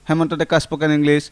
হেমন্ত ডেকা spoken English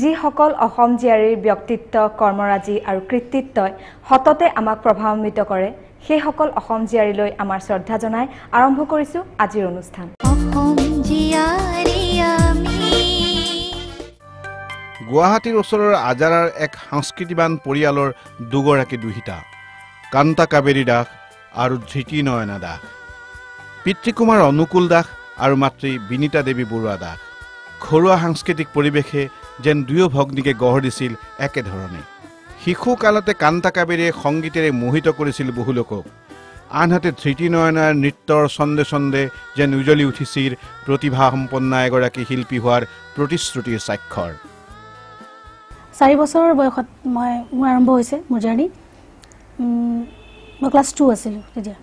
যিসকল অসম জীয়াৰীৰ ব্যক্তিত্ব কৰ্মৰাজি আৰু কৃতিত্বই হততে আমাক প্ৰভাৱান্বিত কৰে সেইসকল অসম জীয়াৰীলৈ আমাৰ শ্ৰদ্ধা জনাই আৰম্ভ কৰিছোঁ আজিৰ অনুষ্ঠান গুৱাহাটীৰ ওচৰৰ আজাৰাৰ এক সংস্কৃতিবান পৰিয়ালৰ দুগৰাকী দুহিতা কান্তা কাবেৰী দাস আৰু ধৃতি নয়না দাস পিতৃকুমাৰ অনুকূল দাস আৰু মাতৃ বিনীতা দেৱী বৰুৱা দাস ঘৰুৱা সাংস্কৃতিক পৰিৱেশে যেন দুয়ো ভগ্নীকে গঢ় দিছিল একেধৰণে শিশু কালতে কান্তা কাবেৰীয়ে সংগীতেৰে মোহিত কৰিছিল বহু লোকক আনহাতে ধৃতি নয়নাৰ নৃত্যৰ ছন্দে ছন্দে যেন উজ্বলি উঠিছিল প্ৰতিভাসম্পন্ন এগৰাকী শিল্পী হোৱাৰ প্ৰতিশ্ৰুতিৰ স্বাক্ষৰ 4 বছৰৰ বয়সত মোৰ আৰম্ভ হৈছে মোৰ জাৰ্নি মই ক্লাছ 2 আছিলোঁ তেতিয়া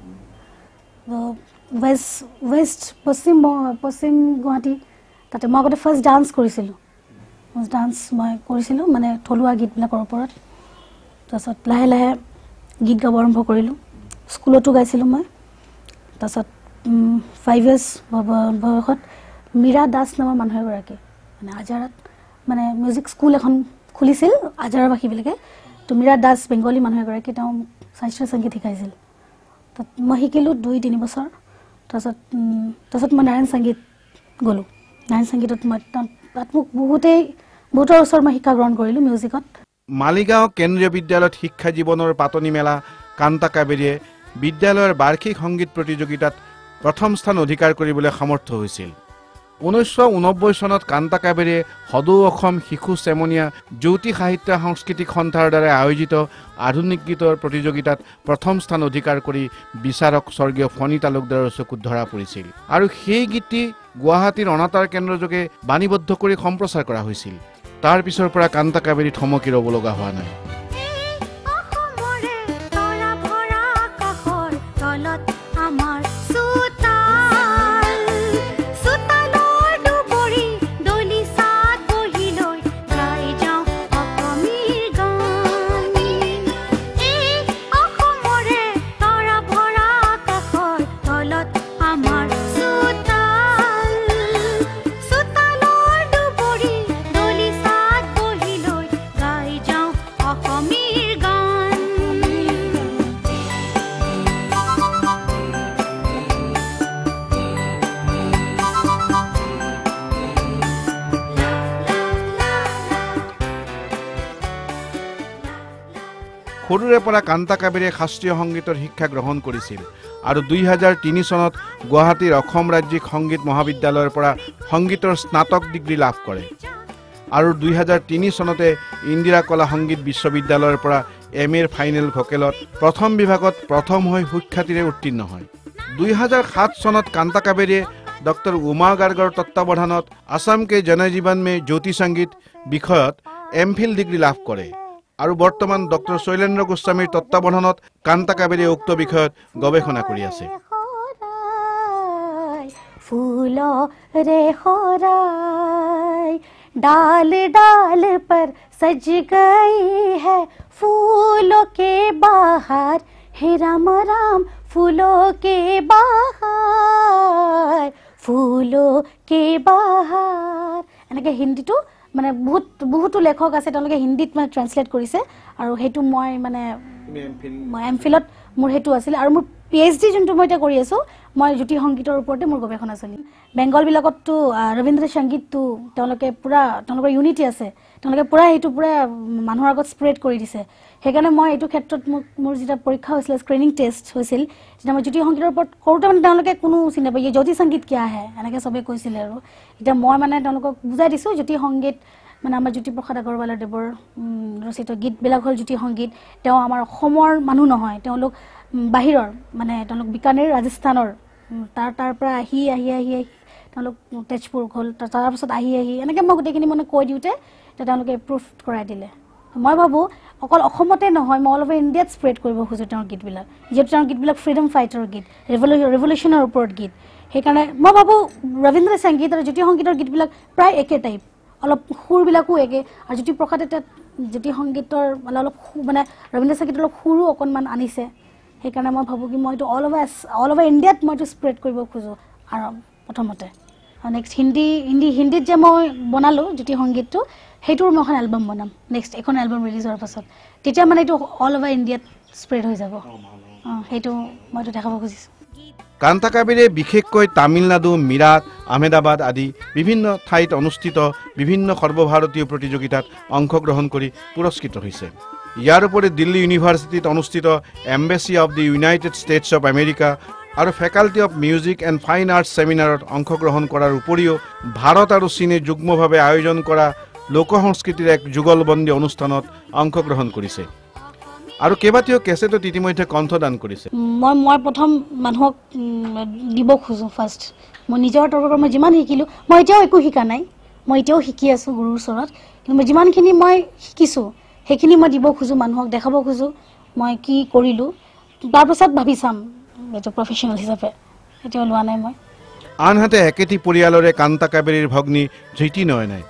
পশ্চিম গুৱাহাটী তাতে মই আগতে ফাৰ্ষ্ট ডান্স কৰিছিলোঁ মই কৰিছিলোঁ মানে থলুৱা গীতবিলাকৰ ওপৰত তাৰপিছত লাহে লাহে গীত গাব আৰম্ভ কৰিলোঁ স্কুলতো গাইছিলোঁ মই তাৰপিছত 5 ইয়াৰ্ছ বয়সত মীৰা দাস নামৰ মানুহ এগৰাকী মানে আজাৰাত মানে মিউজিক স্কুল এখন খুলিছিল আজাৰাবাসীবিলাকে তো মীৰা দাস বেংগলী মানুহ এগৰাকী তেওঁ শাস্ত্ৰীয় সংগীত শিকাইছিল তাত মই শিকিলোঁ 2-3 বছৰ তাৰপিছত মই নাৰায়ণ সংগীত গ'লোঁ নাৰায়ণ সংগীতত মই তাত মোক বহুতৰ ওচৰত মই শিক্ষা গ্ৰহণ কৰিলোঁ মিউজিকত মালিগাঁও কেন্দ্ৰীয় বিদ্যালয়ত শিক্ষা জীৱনৰ পাতনি মেলা কান্তা কাবেৰীয়ে বিদ্যালয়ৰ বাৰ্ষিক সংগীত প্ৰতিযোগিতাত প্ৰথম স্থান অধিকাৰ কৰিবলৈ সমৰ্থ হৈছিল 1989 চনত কান্তা কাবেৰীয়ে সদৌ অসম শিশু চেমনীয়া জ্যোতি সাহিত্য সাংস্কৃতিক সন্থাৰ দ্বাৰা আয়োজিত আধুনিক গীতৰ প্ৰতিযোগিতাত প্ৰথম স্থান অধিকাৰ কৰি বিচাৰক স্বৰ্গীয় ফণী তালুকদাৰৰ চকুত ধৰা পৰিছিল আৰু সেই গীতটি গুৱাহাটীৰ অনাতাঁৰ কেন্দ্ৰযোগে বাণীবদ্ধ কৰি সম্প্ৰচাৰ কৰা হৈছিল তাৰ পিছৰ পৰা কান্তা কাবেৰী থমকি ৰ'ব লগা হোৱা নাই সৰুৰে পৰা কান্তা কাবেৰীয়ে শাস্ত্ৰীয় সংগীতৰ শিক্ষা গ্ৰহণ কৰিছিল আৰু 2003 চনত গুৱাহাটীৰ অসম ৰাজ্যিক সংগীত মহাবিদ্যালয়ৰ পৰা সংগীতৰ স্নাতক ডিগ্ৰী লাভ কৰে আৰু 2003 চনতে ইন্দিৰা কলা সংগীত বিশ্ববিদ্যালয়ৰ পৰা MA ফাইনেল ভোকেলত প্ৰথম বিভাগত প্ৰথম হৈ সুখ্যাতিৰে উত্তীৰ্ণ হয় 2007 চনত কান্তা কাবেৰীয়ে ডক্টৰ উমা গাৰ্গৰ তত্ত্বাৱধানত আসাম কে জনজীৱন মে জ্যোতি সংগীত বিষয়ত এমফিল ডিগ্ৰী লাভ কৰে আৰু বৰ্তমান ডক্টৰ শৈলেন্দ্ৰ গোস্বামীৰ তত্ত্বাৱধানত কান্তা কাবেৰীয়ে উক্ত বিষয়ত গৱেষণা কৰি আছে फूलों रे खोराई डाल डाल पर सज गई है फूलों के बाहर हे राम राम फूलों के बाहर फूलों के बाहर এনেকৈ হিন্দীটো মানে বহুতো লেখক আছে তেওঁলোকে হিন্দীত মানে ট্ৰান্সলেট কৰিছে আৰু হেতু মই মানে মই এমফিলত মোৰ হেতু আছিল আৰু মোৰ PhD যোনটো মই এটা কৰি আছো মই জ্যোতি সংগীতৰ ওপৰতে মোৰ গৱেষণা চলি বেংগল বিলাকতো ৰবীন্দ্ৰ সংগীতটো তেওঁলোকে পুৰা তেওঁলোকৰ ইউনিটি আছে তেওঁলোকে পুৰা হেতু পুৰা মানুহৰ আগত স্প্ৰেড কৰি দিছে সেইকাৰণে মই এইটো ক্ষেত্ৰত মোৰ যেটা পৰীক্ষা হৈছিল স্ক্ৰিনিং টেষ্ট হৈছিল যেটা মই জ্যোতি সংগীতৰ ওপৰত কৰোঁতে মানে তেওঁলোকে কোনো চিনি নাপায় জ্যোতি সংগীত কি আহে এনেকৈ সবে কৈছিল আৰু এটা মই মানে তেওঁলোকক বুজাই দিছো জ্যোতি সংগীত মানে আমাৰ জ্যোতিপ্ৰসাদ আগৰৱালা দেৱৰ ৰচিত গীতবিলাক হ'ল জ্যোতি সংগীত তেওঁ আমাৰ অসমৰ মানুহ নহয় তেওঁলোক বাহিৰৰ মানে তেওঁলোক বিকানেৰ ৰাজস্থানৰ তাৰ পৰা আহি তেওঁলোক তেজপুৰ গ'ল তাৰপিছত আহি এনেকৈ মই গোটেইখিনি মানে কৈ দিওঁতে তেওঁলোকে এপ্ৰুভ কৰাই দিলে মই ভাবোঁ অকল অসমতে নহয় মই অল অভাৰ ইণ্ডিয়াত স্প্ৰেড কৰিব খোজোঁ তেওঁৰ গীতবিলাক যিহেতু তেওঁৰ গীতবিলাক ফ্ৰীডম ফাইটাৰৰ গীত ৰেভলিউশ্যনৰ ওপৰত গীত সেইকাৰণে মই ভাবোঁ ৰবীন্দ্ৰ সংগীত আৰু জ্যোতি সংগীতৰ গীতবিলাক প্ৰায় একে টাইপ অলপ সুৰবিলাকো একে আৰু জ্যোতিপ্ৰসাদে জ্যোতি সংগীতৰ অলপ মানে ৰবীন্দ্ৰ সংগীতৰ অলপ সুৰো অকণমান আনিছে সেইকাৰণে মই ভাবোঁ কি মই এইটো অল অভাৰ ইণ্ডিয়াত মই এইটো স্প্ৰেড কৰিব খোজোঁ আৰু প্ৰথমতে আৰু নেক্সট হিন্দীত যে মই বনালোঁ জ্যোতি সংগীতটো সেইটোৰ মই এখন এলবাম বনাম নেক্সট এখন এলবাম ৰিলিজ হোৱাৰ পাছত তেতিয়া মানে এইটো অল অভাৰ ইণ্ডিয়াত স্প্ৰেড হৈ যাব সেইটো মইতো দেখাব খুজিছোঁ কান্তা কাবেৰীয়ে বিশেষকৈ তামিলনাডু মিৰাট আহমেদাবাদ আদি বিভিন্ন ঠাইত অনুষ্ঠিত বিভিন্ন সৰ্বভাৰতীয় প্ৰতিযোগিতাত অংশগ্ৰহণ কৰি পুৰস্কৃত হৈছে ইয়াৰ উপৰি দিল্লী ইউনিভাৰ্চিটিত অনুষ্ঠিত embassy of the United States of America আৰু faculty of music and fine arts ছেমিনাৰত অংশগ্ৰহণ কৰাৰ উপৰিও ভাৰত আৰু চীনে যুগ্মভাৱে আয়োজন কৰা লোক সংস্কৃতিৰ এক যুগলবন্দী অনুষ্ঠানত অংশগ্ৰহণ কৰিছে আৰু কেইবাটাও কেছেটত ইতিমধ্যে কণ্ঠদান কৰিছে মই প্ৰথম মানুহক দিব খোজোঁ ফাৰ্ষ্ট মই নিজৰ তৰফৰ মই যিমান শিকিলোঁ মই এতিয়াও একো শিকা নাই মই এতিয়াও শিকি আছোঁ গুৰুৰ ওচৰত কিন্তু মই যিমানখিনি মই শিকিছোঁ সেইখিনি মই দিব খোজোঁ মানুহক দেখাব খোজোঁ মই কি কৰিলোঁ তাৰপিছত ভাবি চাম এইটো প্ৰফেশ্যনেল হিচাপে এতিয়াও লোৱা নাই মই আনহাতে একেটি পৰিয়ালৰে কান্তা কাবেৰীৰ ভগ্নী ধৃতি নয়নাই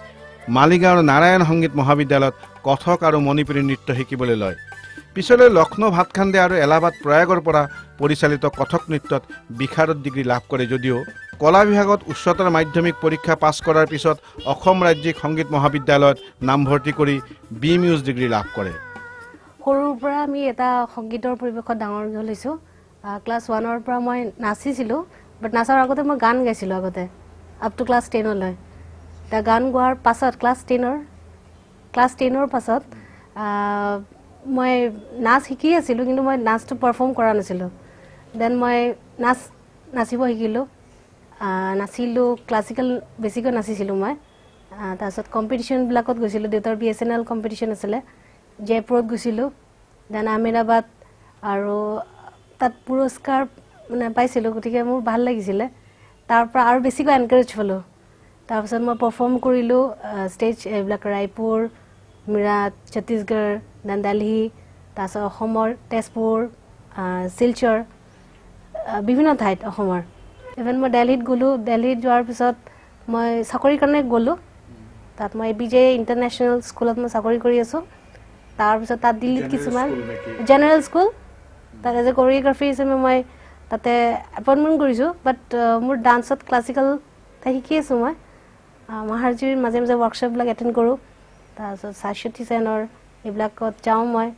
মালিগাঁৱৰ নাৰায়ণ সংগীত মহাবিদ্যালয়ত কথক আৰু মণিপুৰী নৃত্য শিকিবলৈ লয় পিছলৈ লক্ষ্ণৌ ভাতখাণ্ডে আৰু এলাহাবাদ প্ৰয়াগৰ পৰা পৰিচালিত কথক নৃত্যত বিশাৰদ ডিগ্ৰী লাভ কৰে যদিও কলা বিভাগত উচ্চতৰ মাধ্যমিক পৰীক্ষা পাছ কৰাৰ পিছত অসম ৰাজ্যিক সংগীত মহাবিদ্যালয়ত নামভৰ্তি কৰি BMuse ডিগ্ৰী লাভ কৰে সৰুৰ পৰা আমি এটা সংগীতৰ পৰিৱেশত ডাঙৰ হৈছোঁ ক্লাছ 1ৰ পৰা মই নাচিছিলোঁ বাট নাচাৰ আগতে মই গান গাইছিলোঁ আগতে আপ টু ক্লাছ 10লৈ এতিয়া গান গোৱাৰ পাছত ক্লাছ 10ৰ পাছত মই নাচ শিকি আছিলোঁ কিন্তু মই নাচটো পাৰফৰ্ম কৰা নাছিলোঁ দেন মই নাচিব শিকিলোঁ নাচিলোঁ ক্লাছিকেল বেছিকৈ নাচিছিলোঁ মই তাৰপিছত কম্পিটিশ্যনবিলাকত গৈছিলোঁ দেউতাৰ BSNL কম্পিটিশ্যন আছিলে জয়পুৰত গৈছিলোঁ দেন আহমেদাবাদ আৰু তাত পুৰস্কাৰ মানে পাইছিলোঁ গতিকে মোৰ ভাল লাগিছিলে তাৰ পৰা আৰু বেছিকৈ এনকাৰেজ পালোঁ তাৰপিছত মই পাৰফৰ্ম কৰিলোঁ ষ্টেজ এইবিলাক ৰায়পুৰ মিৰাট ছত্তীশগড় দেন দিল্লী তাৰপিছত অসমৰ তেজপুৰ শিলচৰ বিভিন্ন ঠাইত অসমৰ ইভেন মই দিল্লীত গ'লোঁ দিল্লীত যোৱাৰ পিছত মই চাকৰিৰ কাৰণে গ'লোঁ তাত মই ABJ ইণ্টাৰনেশ্যনেল স্কুলত মই চাকৰি কৰি আছোঁ তাৰপিছত তাত দিল্লীত কিছুমান জেনেৰেল স্কুল তাত এজ এ কৰিঅ'গ্ৰাফি হিচাপে মই তাতে এপইণ্টমেণ্ট কৰিছোঁ বাট মোৰ ডান্সত ক্লাছিকেল শিকি আছোঁ মই মহাৰজীৰ মাজে মাজে ৱৰ্কশ্বপবিলাক এটেণ্ড কৰোঁ তাৰপিছত শাশ্বতী সেনৰ এইবিলাকত যাওঁ মই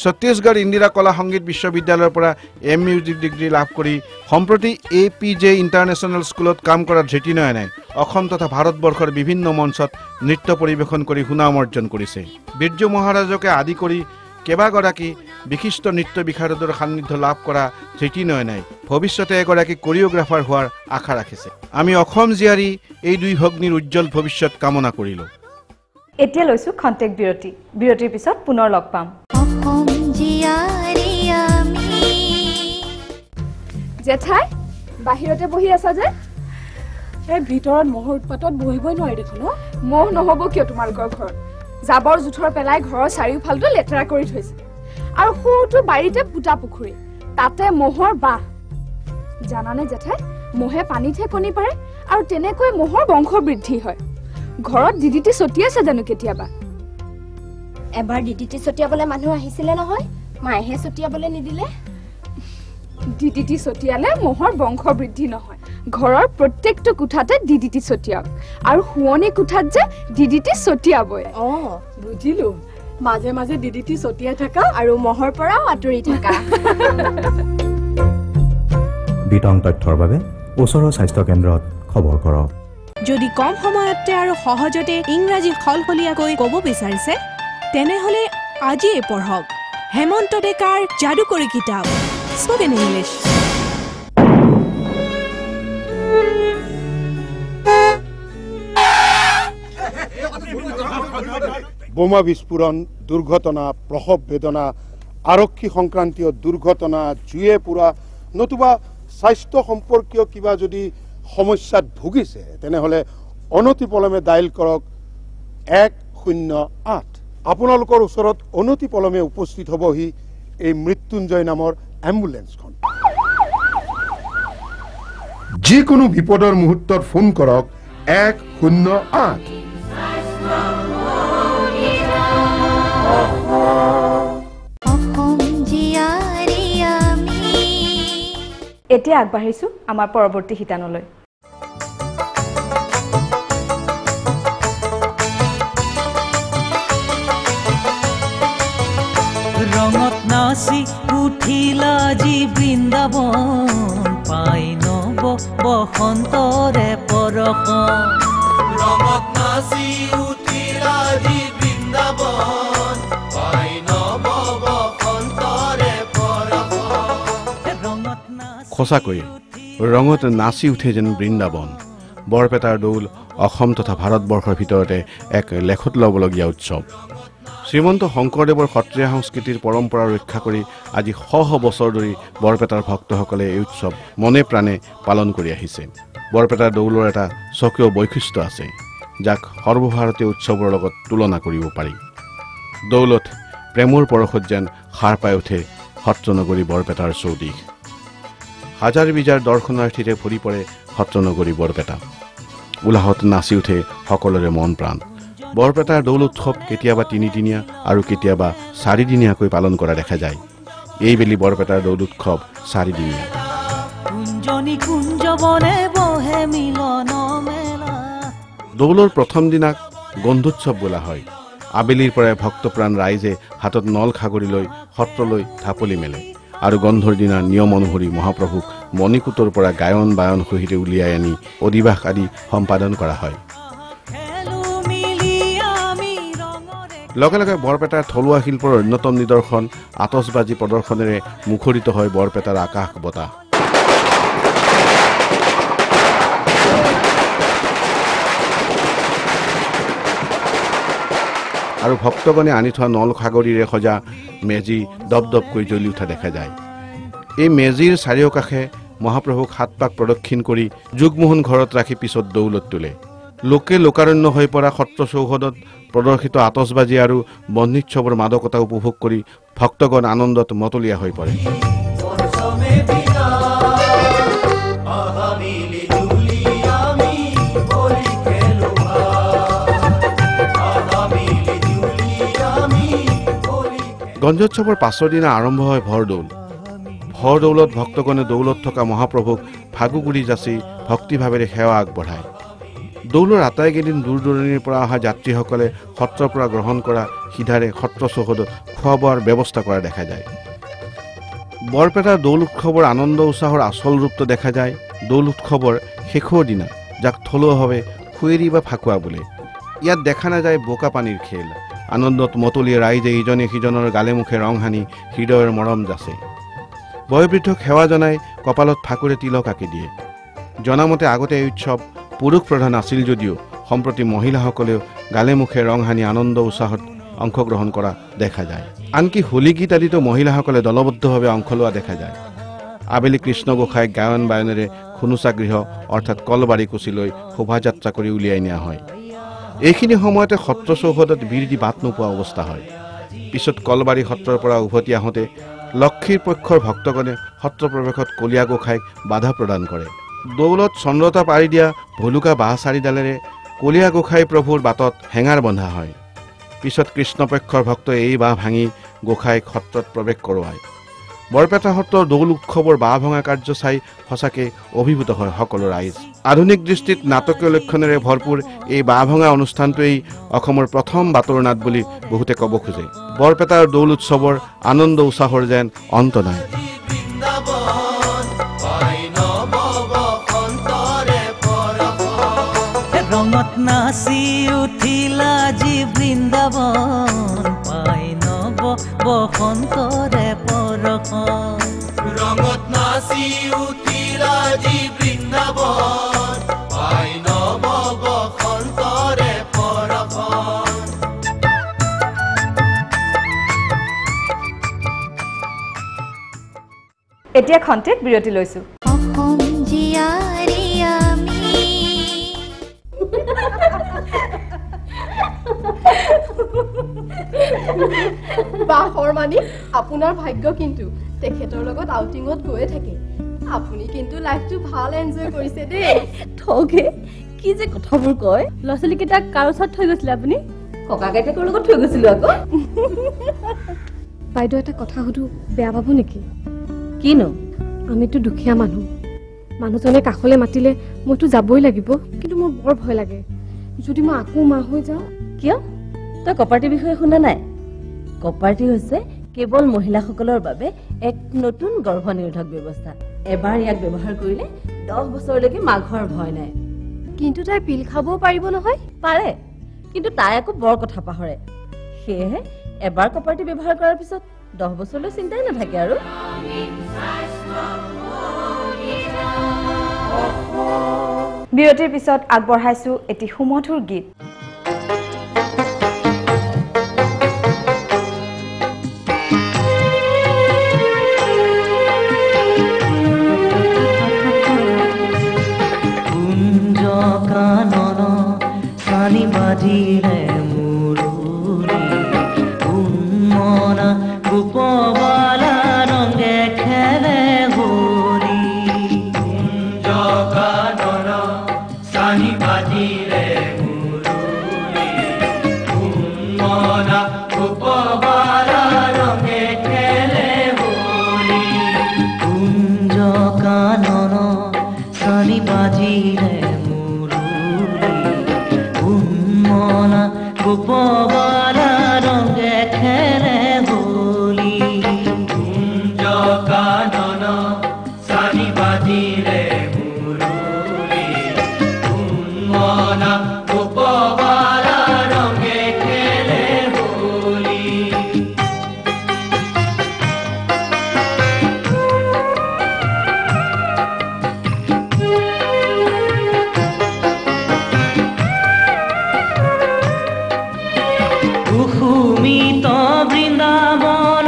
ছত্তীশগড় ইন্দিৰা কলা সংগীত বিশ্ববিদ্যালয়ৰ পৰা মিউজিক ডিগ্ৰী লাভ কৰি সম্প্ৰতি APJ ইণ্টাৰনেশ্যনেল স্কুলত কাম কৰা ধৃতি নয়নাই অসম তথা ভাৰতবৰ্ষৰ বিভিন্ন মঞ্চত নৃত্য পৰিৱেশন কৰি সুনাম অৰ্জন কৰিছে বীৰ্য মহাৰাজকে আদি কৰি কেইবাগৰাকী বিশিষ্ট নৃত্য বিশাৰদৰ সান্নিধ্য লাভ কৰা ধৃতি নয়নাই ভৱিষ্যতে এগৰাকী কৰিঅ'গ্ৰাফাৰ হোৱাৰ আশা ৰাখিছে আমি অসম জীয়াৰী এই দুই ভগ্নীৰ উজ্জ্বল ভৱিষ্যত কামনা কৰিলোঁ এতিয়া লৈছোঁ খন্তেক বিৰতিৰ পিছত পুনৰ লগ পাম জেঠাই বাহিৰতে বহি আছা যে এই ভিতৰত মহৰ উৎপাতত বহিবই নোৱাৰি দেখোন মহ নহ'ব কিয় তোমালোকৰ ঘৰত জাবৰ জোথৰ পেলাই ঘৰৰ চাৰিওফালটো লেতেৰা কৰি থৈছে আৰু সৰুটো বাৰীতে পুতা পুখুৰী তাতে মহৰ বাহ জানানে জেঠাই মহে পানীতহে কণী পাৰে আৰু তেনেকৈ মহৰ বংশ বৃদ্ধি হয় ঘৰত ডিডিটি ছটিয়াইছে জানো কেতিয়াবা এবাৰ ডিডিটি ছটিয়াবলৈ মানুহ আহিছিলে নহয় মায়েহে ছটিয়াবলৈ নিদিলে ডিডিটি ছটিয়ালে মহৰ বংশ বৃদ্ধি নহয় ঘৰৰ প্ৰত্যেকটো কোঠাতে ডিডিটি ছটিয়াওক আৰু শুৱনি কোঠাত যে ডিডিটি ছটিয়াবই বুজিলো মাজে মাজে ডিডিটি ছটিয়াই থাকা আৰু মহৰ পৰাও আঁতৰি থাকা বিতং তথ্যৰ বাবে ওচৰৰ স্বাস্থ্য কেন্দ্ৰত খবৰ কৰক যদি কম সময়তে আৰু সহজতে ইংৰাজী খলখলীয়াকৈ ক'ব বিচাৰিছে তেনেহলে আজিয়ে পঢ়ক হেমন্ত ডেকাৰ যাদুকৰী কিতাপ স্পোকেন ইংলিছ বোমা বিস্ফোরণ দুর্ঘটনা প্রসব বেদনা আরক্ষী সংক্রান্তীয় দুর্ঘটনা জুয়ে পুরা নতুবা স্বাস্থ্য সম্পর্কীয় কিবা যদি সমস্যাত ভুগিছে তেনেহলে অনতিপলমে ডাইল কৰক 108 আপোনালোকৰ ওচৰত অনতিপলমে উপস্থিত হবহি এই মৃত্যুঞ্জয় নামৰ এম্বুলেন্সখন যিকোনো বিপদৰ মুহূৰ্তত ফোন কৰক 108 এতিয়া আগবাঢ়িছো আমাৰ পৰৱৰ্তী শিতানলৈ ৰঙত নাচি উঠিলা জি বৃন্দাবন পাই নব বসন্তৰে পৰখন ৰঙত নাচি উঠিলা জি বৃন্দাবন পাই নব বসন্তৰে পৰখন সঁচাকৈ ৰঙত নাচি উঠে যেন বৃন্দাবন বৰপেটাৰ দৌল অসম তথা ভাৰতবৰ্ষৰ ভিতৰতে এক লেখত ল'বলগীয়া উৎসৱ শ্ৰীমন্ত শংকৰদেৱৰ সত্ৰীয়া সংস্কৃতিৰ পৰম্পৰা ৰক্ষা কৰি আজি শ বছৰ ধৰি বৰপেটাৰ ভক্তসকলে এই উৎসৱ মনে প্ৰাণে পালন কৰি আহিছে বৰপেটাৰ দৌলৰ এটা স্বকীয় বৈশিষ্ট্য আছে যাক সৰ্বভাৰতীয় উৎসৱৰ লগত তুলনা কৰিব পাৰি দৌলত প্ৰেমৰ পৰশত যেন সাৰ পাই উঠে সত্ৰনগৰী বৰপেটাৰ চৌদিশ হাজাৰ বিজাৰ দৰ্শনাৰ্থীৰে ভৰি পৰে সত্ৰনগৰী বৰপেটা উলাহত নাচি উঠে সকলোৰে মন প্ৰাণ বৰপেটাৰ দৌল উৎসৱ কেতিয়াবা 3 দিনীয়া আৰু কেতিয়াবা 4 দিনীয়াকৈ পালন কৰা দেখা যায় এইবেলি বৰপেটাৰ দৌল উৎসৱ 4 দিনীয়া দৌলৰ প্ৰথম দিনাক গন্ধোৎসৱ বোলা হয় আবেলিৰ পৰাই ভক্তপ্ৰাণ ৰাইজে হাতত নল খাগৰি লৈ সত্ৰলৈ থাপলি মেলে আৰু গন্ধৰ দিনা নিয়ম অনুসৰি মহাপ্ৰভুক মণিকূটৰ পৰা গায়ন বায়ন সহিতে উলিয়াই আনি অধিবাস আদি সম্পাদন কৰা হয় লগে লগে বৰপেটাৰ থলুৱা শিল্পৰ অন্যতম নিদৰ্শন আতচবাজি প্ৰদৰ্শনেৰে মুখৰিত হয় বৰপেটাৰ আকাশ বতাহ আৰু ভক্তগণে আনি থোৱা নল খাগৰিৰে সজা মেজি দপদপকৈ জ্বলি উঠা দেখা যায় এই মেজিৰ চাৰিওকাষে মহাপ্ৰভুক হাত পাক প্ৰদক্ষিণ কৰি যুগমোহন ঘৰত ৰাখি পিছত দৌলত তোলে লোকে লোকাৰণ্য হৈ পৰা সত্ৰ চৌহদত প্ৰদৰ্শিত আতচবাজি আৰু বন্ধোৎসৱৰ মাদকতা উপভোগ কৰি ভক্তগণ আনন্দত মতলীয়া হৈ পৰে গঞ্জোৎসৱৰ পাছৰ দিনা আৰম্ভ হয় ভৰদৌলত ভক্তগণে দৌলত থকা মহাপ্ৰভুক ফাগুগুৰি যাচি ভক্তিভাৱেৰে সেৱা আগবঢ়ায় দৌলৰ আটাইকেইদিন দূৰ দূৰণিৰ পৰা অহা যাত্ৰীসকলে সত্ৰৰ পৰা গ্ৰহণ কৰা সিধাৰে সত্ৰ চৌহদত খোৱা বোৱাৰ ব্যৱস্থা কৰা দেখা যায় বৰপেটাৰ দৌল উৎসৱৰ আনন্দ উৎসাহৰ আচল ৰূপটো দেখা যায় দৌল উৎসৱৰ শেষৰ দিনা যাক থলুৱাভাৱে খুৱেৰী বা ফাকুৱা বোলে ইয়াত দেখা নাযায় বোকা পানীৰ খেল আনন্দত মতলীয়া ৰাইজে ইজনে সিজনৰ গালে মুখে ৰং সানি হৃদয়ৰ মৰম যাচে বয়োবৃদ্ধক সেৱা জনাই কপালত ফাকুৰে তিলক আঁকি দিয়ে জনামতে আগতে এই উৎসৱ পুৰুষ প্ৰধান আছিল যদিও সম্প্ৰতি মহিলাসকলেও গালে মুখে ৰং সানি আনন্দ উৎসাহত অংশগ্ৰহণ কৰা দেখা যায় আনকি হোলী গীত আদিতো মহিলাসকলে দলবদ্ধভাৱে অংশ লোৱা দেখা যায় আবেলি কৃষ্ণ গোসাঁই গায়ন বায়নেৰে খুনুচা গৃহ অৰ্থাৎ কলবাৰী কুচিলৈ শোভাযাত্ৰা কৰি উলিয়াই নিয়া হয়। এইখিনি সময়তে সত্ৰ চৌহদত ভিৰ দি বাট নোপোৱা অৱস্থা হয়। পিছত কলবাৰী সত্ৰৰ পৰা উভতি আহোঁতে লক্ষীৰ পক্ষৰ ভক্তগণে সত্ৰ প্ৰৱেশত কলীয়া গোসাঁইক বাধা প্ৰদান কৰে। দৌলত চন্দ্ৰতা পাৰি দিয়া ভলুকা বাঁহ চাৰিডালেৰে কলীয়া গোসাঁই প্ৰভুৰ বাটত হেঙাৰ বন্ধা হয়। পিছত কৃষ্ণপক্ষৰ ভক্তই এই বাঁহ ভাঙি গোসাঁইক সত্ৰত প্ৰৱেশ কৰোৱায়। বৰপেটা সত্ৰৰ দৌল উৎসৱৰ বাঁহ ভঙা কাৰ্য চাই সঁচাকৈ অভিভূত হয় সকলো ৰাইজ। আধুনিক দৃষ্টিত নাটকীয় লক্ষণেৰে ভৰপূৰ এই বাঁহ ভঙা অনুষ্ঠানটোৱেই অসমৰ প্ৰথম বাটৰ নাট বুলি বহুতে ক'ব খোজে। বৰপেটাৰ দৌল উৎসৱৰ আনন্দ উৎসাহৰ যেন অন্ত নাই। ৰঙত নাচি উঠিলা যি বৃন্দাবন পাই নব বসন্তৰে পৰখন। ৰঙত নাচি উঠিলা যি বৃন্দাবন পাই নব বসন্তৰে পৰখন। এতিয়া খন্তেক বিৰতি লৈছো। বাহৰ মানি আপোনাৰ ভাগ্য কিন্তু তেখেতৰ লগত আউটিঙত গৈয়ে থাকে। আপুনি কিন্তু লাইফটো ভাল এনজয় কৰিছে দেই। ঠগে কি যে কথাবোৰ কয়। ল'ৰা ছোৱালীকেইটাক কাৰ ওচৰত থৈ গৈছিলে আপুনি? ককা আইতাকৰ লগত থৈ গৈছিলো আকৌ। বাইদেউ এটা কথা সুধো, বেয়া পাব নেকি? কিনো? আমিতো দুখীয়া মানুহ, মানুহজনে কাষলৈ মাতিলে মইতো যাবই লাগিব, কিন্তু মোৰ বৰ ভয় লাগে যদি মই আকৌ মা হৈ যাওঁ। কিয়? তই কপাৰ্টিৰ বিষয়ে শুনা নাই? কপাৰ্টি হৈছে কেৱল মহিলাসকলৰ বাবে এক নতুন গৰ্ভনিৰোধক ব্যৱস্থা। এবাৰ ইয়াক ব্যৱহাৰ কৰিলে 10 বছৰলৈকে মাঘৰ ভয় নাই। কিন্তু তাই পিল খাবও পাৰিব নহয়? পাৰে, কিন্তু তাই আকৌ বৰ কথা পাহৰে। সেয়েহে এবাৰ কপাৰ্টি ব্যৱহাৰ কৰাৰ পিছত 10 বছৰলৈ চিন্তাই নাথাকে আৰু। বিৰতিৰ পিছত আগবঢ়াইছো এটি সুমধুৰ গীত। কুঞ্জ কানন চানি বাজিলে মুৰুলি উন্মনা গোপবালা ৰঙে খেলে হোলী। কুঞ্জ কানন চানি বাজিলে মুৰুলি উন্মনা গোপবালা ৰঙে খেলে হোলী। কুঞ্জ কানন চানি বাজিলে মুৰুলি উন্মনা গোপবালা ৰঙে খেলে হোলী। কুঞ্জ কানন চানি বাজিলে মুৰুলি উন্মনা গোপবালা ৰঙে খেলে হোলী। কুসুমিত বৃন্দাবন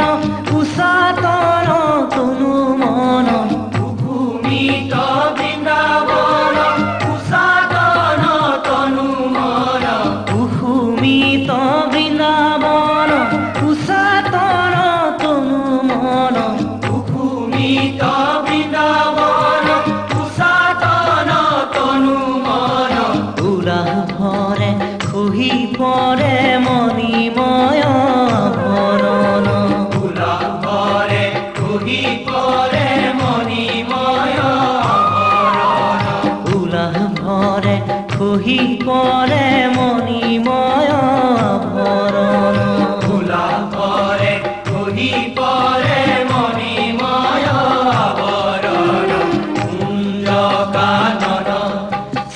উষাতন তনু মন। কুসুমিত বৃন্দাবন উষাতন তনু মন। কুসুমিত বৃন্দাবন উষাতন তনু মন। কুসুমিত বৃন্দাবন উষাতন তনু মন। উলাহ ভৰে খহি পৰে মণিময় ভৰণ। উলাহ ভৰে খহি পৰে মণিময় ভৰণ। উলাহ ভৰে খহি পৰে মণিময় ভৰণ। উলাহ ভৰে খহি পৰে মণিময় ভৰণ। কুঞ্জ কানন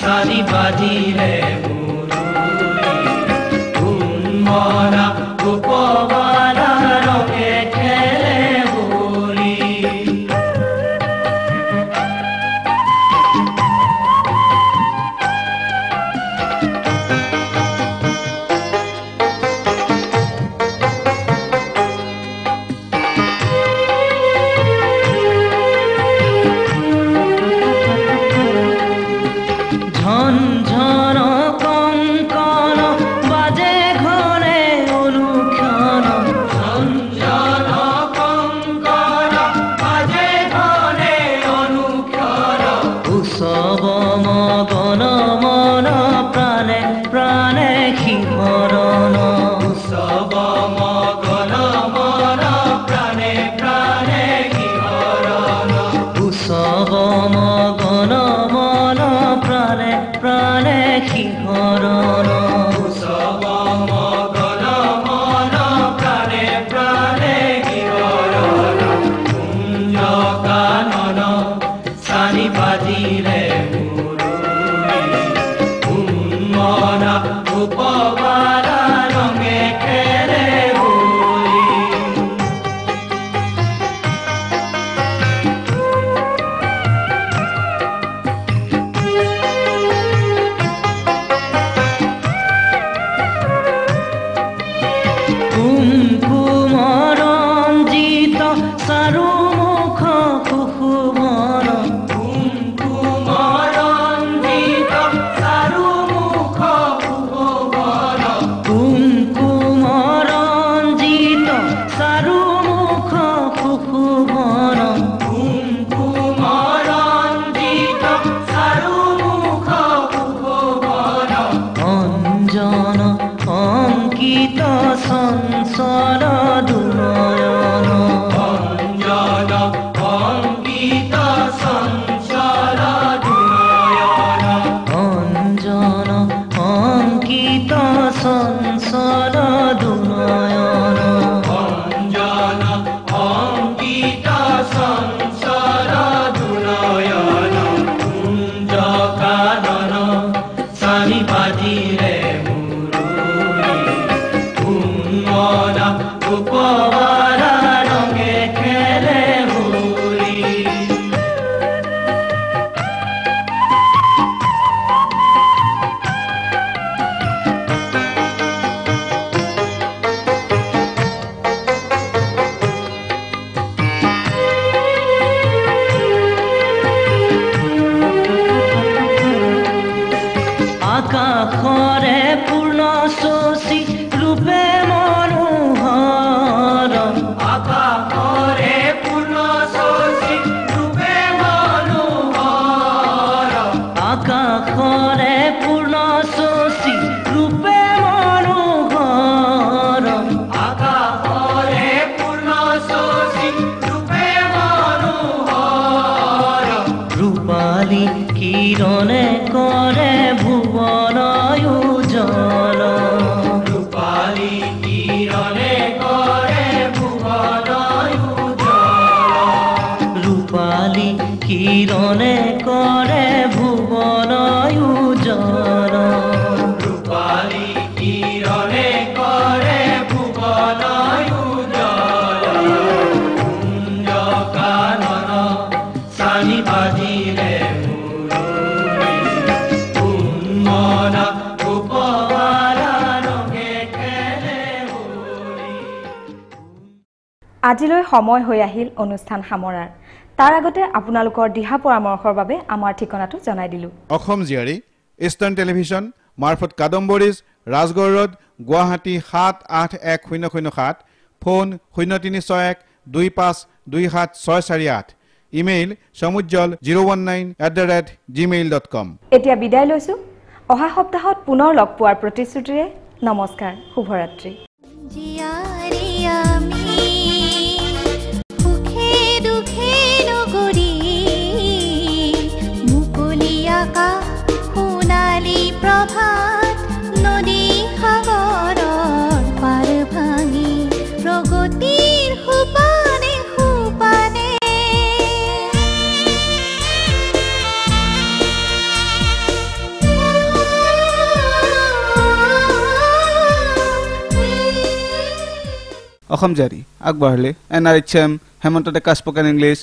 চানি বাজিলে উন্মনা গোপবালা ৰঙে খেলে হোলী। ঝনঝন কঙ্কন বাজে ঘরে অনুক্ষণ ঝনঝন কঙ্কন বাজে ঘরে অনুক্ষণ উৎসব মগন মন প্রাণে প্রাণে শিহরণ উৎসব মগন মন প্রাণে প্রাণে শিহরণ উৎসব মগন মন প্রাণে প্রাণে শিহরণ উৎসৱ মগন মন প্ৰাণে প্ৰাণে শিহৰণ কুঞ্জ কানন চানি বাজিৰে মুৰুলি উন্মনা উপবালা ৰঙে খেলে হোলী কুমকুমৰঞ্জিত চাৰুমুখ কুসুমন কুমকুমৰঞ্জিত চাৰুমুখ কুসুমন কুমকুমৰঞ্জিত চাৰুমুখ কুসুমন কুমকুমৰঞ্জিত চাৰুমুখ কুসুমন অঞ্জন অঙ্কিত সংসার দুনয়ন অঞ্জন অঙ্কিত সংসার দুনয়ন অঞ্জন অঙ্কিত সংসার দুনয়ন অঞ্জন অঙ্কিত সংসার দুনয়ন কুঞ্জ কানন চানি বাজিৰে উন্মনা উপবালা ৰঙে খেলে হোলী আকাশৰে পূৰ্ণ শশী ৰূপে মনোহৰ আকাশৰে পূৰ্ণ শশী ৰূপে মনোহৰ আকাশৰে পূৰ্ণ শশী ৰূপে মনোহৰ আকাশৰে পূৰ্ণ শশী ৰূপে মনোহৰ ৰূপালী কিৰণে কৰে ভুৱন উজ্জ্বল ৰূপালী কিৰণে কৰে ভুৱন উজ্জ্বল ৰূপালী কিৰণে কৰে ভুৱন উজ্জ্বল ৰূপালী কিৰণে কৰে ভুৱন উজ্জ্বল কুঞ্জ কানন চানি বাজিৰে উন্মনা উপবালা ৰঙে খেলে হোলী আজিলৈ সময় হৈ আহিল অনুষ্ঠান সামৰাৰ তাৰ আগতে আপোনালোকৰ দিহা পৰামৰ্শৰ বাবে আমাৰ ঠিকনাটো জনাই দিলো অসম জিয়াৰী ইষ্টাৰ্ণ টেলিভিছন মাৰ্ফত কাদম্বৰীজ Rajgarh road Guwahati 781007 phone 0361252748 email Samujjwal 019@gmail.com এতিয়া বিদায় লৈছো অহা সপ্তাহত পুনৰ লগ পোৱাৰ প্ৰতিশ্ৰুতিৰে নমস্কাৰ শুভৰাত্ৰি প্ৰভাত নদী সাগৰৰ পাৰ ভাঙি প্ৰগতিৰ সোপানে সোপানে অসম জাৰি আগবাঢ়িলে NRHM হেমন্ত ডেকা স্পকেন ইংলিছ